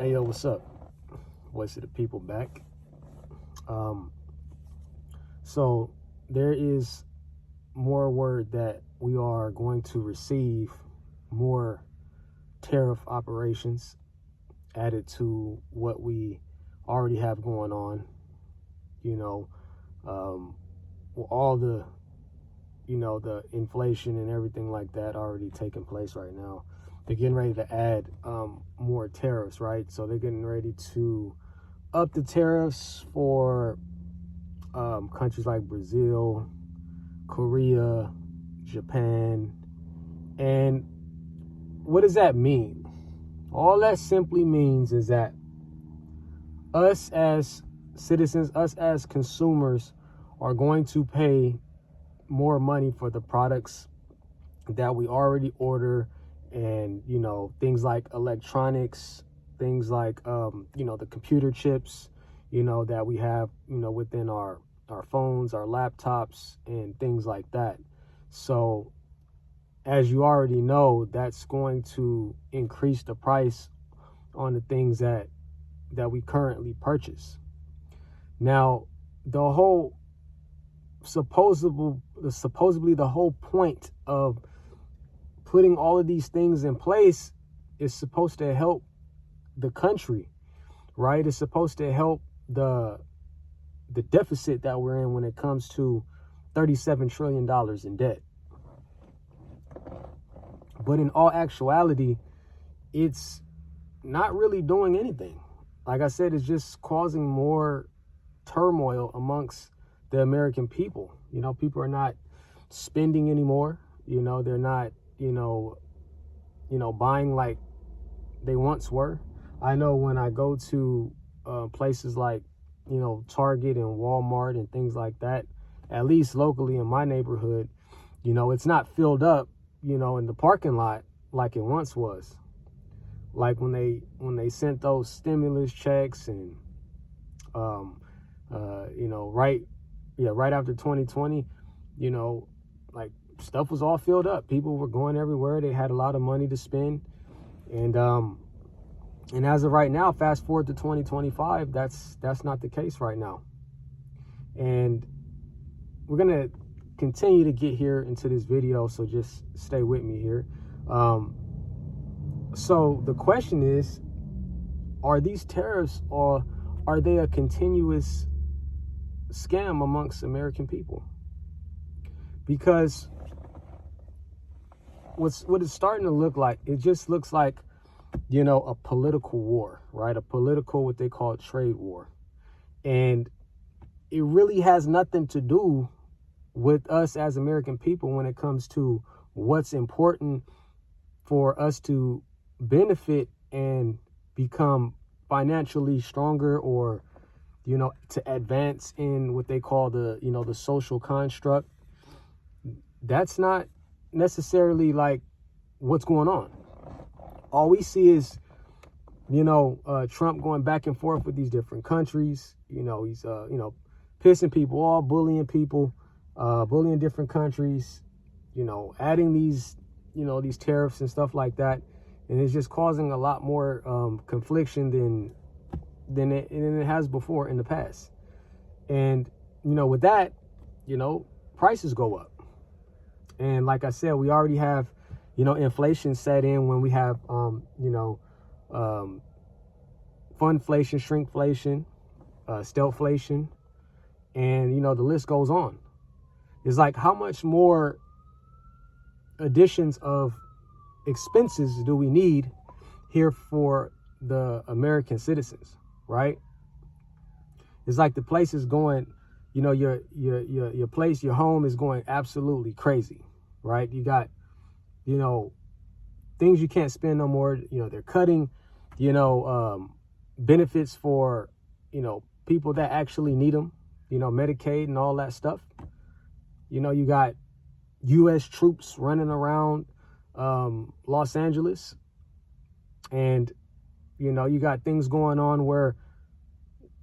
Hey, yo, what's up? Voice of the people back. So there is more word that we are going to receive more tariff operations added to what we already have going on. All the, the inflation and everything like that already taking place right now. They're getting ready to add more tariffs, right? So they're getting ready to up the tariffs for countries like Brazil, Korea, Japan. And what does that mean? All that simply means is that us as citizens, us as consumers, are going to pay more money for the products that we already order. And things like electronics, things like the computer chips that we have within our phones, our laptops, and things like that. So as you already know, that's going to increase the price on the things that we currently purchase. Now, the whole supposedly the whole point of putting all of these things in place is supposed to help the country, right? It's supposed to help the deficit that we're in when it comes to $37 trillion in debt. But in all actuality, it's not really doing anything. Like I said, it's just causing more turmoil amongst the American people. People are not spending anymore. They're not buying like they once were. I know when I go to places like, Target and Walmart and things like that, at least locally in my neighborhood, it's not filled up, in the parking lot like it once was. Like when they sent those stimulus checks and, right after 2020, like stuff was all filled up. People were going everywhere. They had a lot of money to spend. And as of right now, fast forward to 2025, that's not the case right now. And we're going to continue to get here into this video, so just stay with me here. So the question is, are these tariffs, or are they a continuous scam amongst American people? Because what it's starting to look like, it just looks like, a political war, right? A political, what they call trade war. And it really has nothing to do with us as American people when it comes to what's important for us to benefit and become financially stronger, or, to advance in what they call the social construct. That's not necessarily like what's going on. All we see is, Trump going back and forth with these different countries. He's, pissing people off, bullying people, bullying different countries, adding these tariffs and stuff like that. And it's just causing a lot more confliction than it has before in the past. And, with that, prices go up. And like I said, we already have, inflation set in when we have, funflation, shrinkflation, stagflation, and, the list goes on. It's like, how much more additions of expenses do we need here for the American citizens, right? It's like the place is going, your place, your home is going absolutely crazy, right? You got, things you can't spend no more. They're cutting, benefits for, people that actually need them, Medicaid and all that stuff. You got U.S. troops running around Los Angeles, and, you got things going on where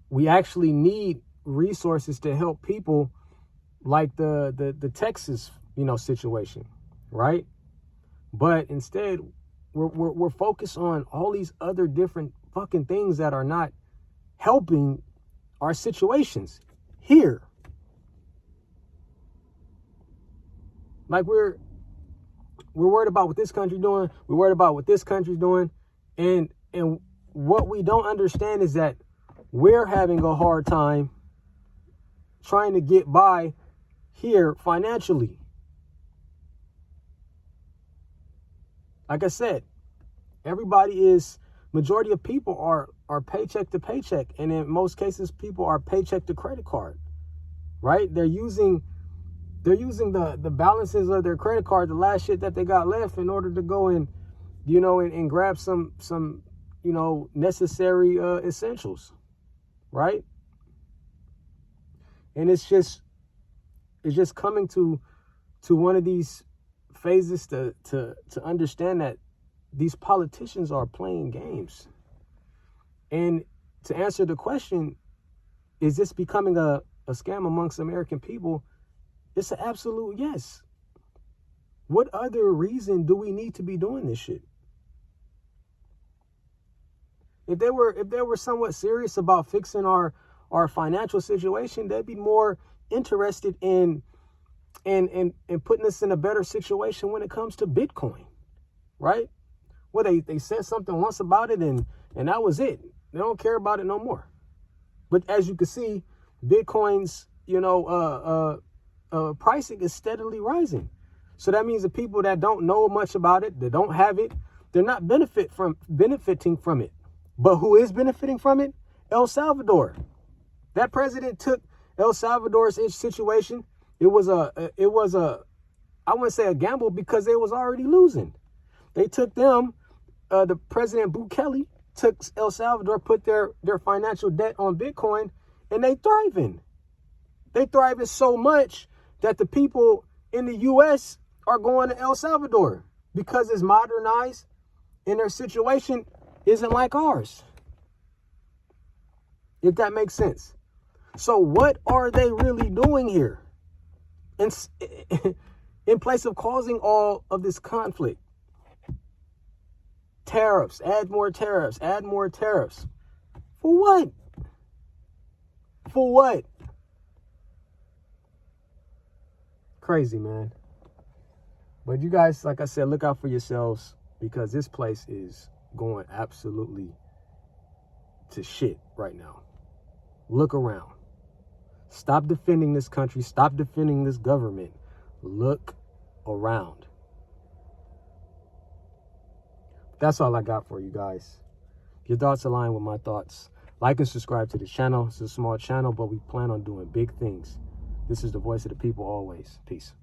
we actually need resources to help people, like the Texas, situation, right? But instead, We're focused on all these other different fucking things that are not helping our situations here. Like we're worried about what this country doing. We're worried about what this country's doing. And what we don't understand is that we're having a hard time trying to get by here financially. Like I said, majority of people are paycheck to paycheck. And in most cases, people are paycheck to credit card, right? They're using the balances of their credit card, the last shit that they got left, in order to go and, and grab some necessary essentials, right? And it's just coming to one of these phases to understand that these politicians are playing games. And to answer the question, is this becoming a scam amongst American people? It's an absolute yes. What other reason do we need to be doing this shit? If they were somewhat serious about fixing our financial situation, they'd be more interested in putting us in a better situation when it comes to Bitcoin, right? Well, they said something once about it and that was it. They don't care about it no more. But as you can see, Bitcoin's pricing is steadily rising. So that means the people that don't know much about it, that don't have it, they're not benefiting from it. But who is benefiting from it? El Salvador. That president took El Salvador's situation. It was a I wouldn't say a gamble, because they was already losing. They took them, the President Bukele took El Salvador, put their financial debt on Bitcoin, and they thriving. They thriving so much that the people in the U.S. are going to El Salvador because it's modernized and their situation isn't like ours. If that makes sense. So what are they really doing here? In place of causing all of this conflict? Tariffs, add more tariffs, add more tariffs. For what? For what? Crazy, man. But you guys, like I said, look out for yourselves, because this place is going absolutely to shit right now. Look around. Stop defending this country. Stop defending this government. Look around. That's all I got for you guys. Your thoughts align with my thoughts. Like and subscribe to the channel. It's a small channel, but we plan on doing big things. This is the voice of the people always. Peace.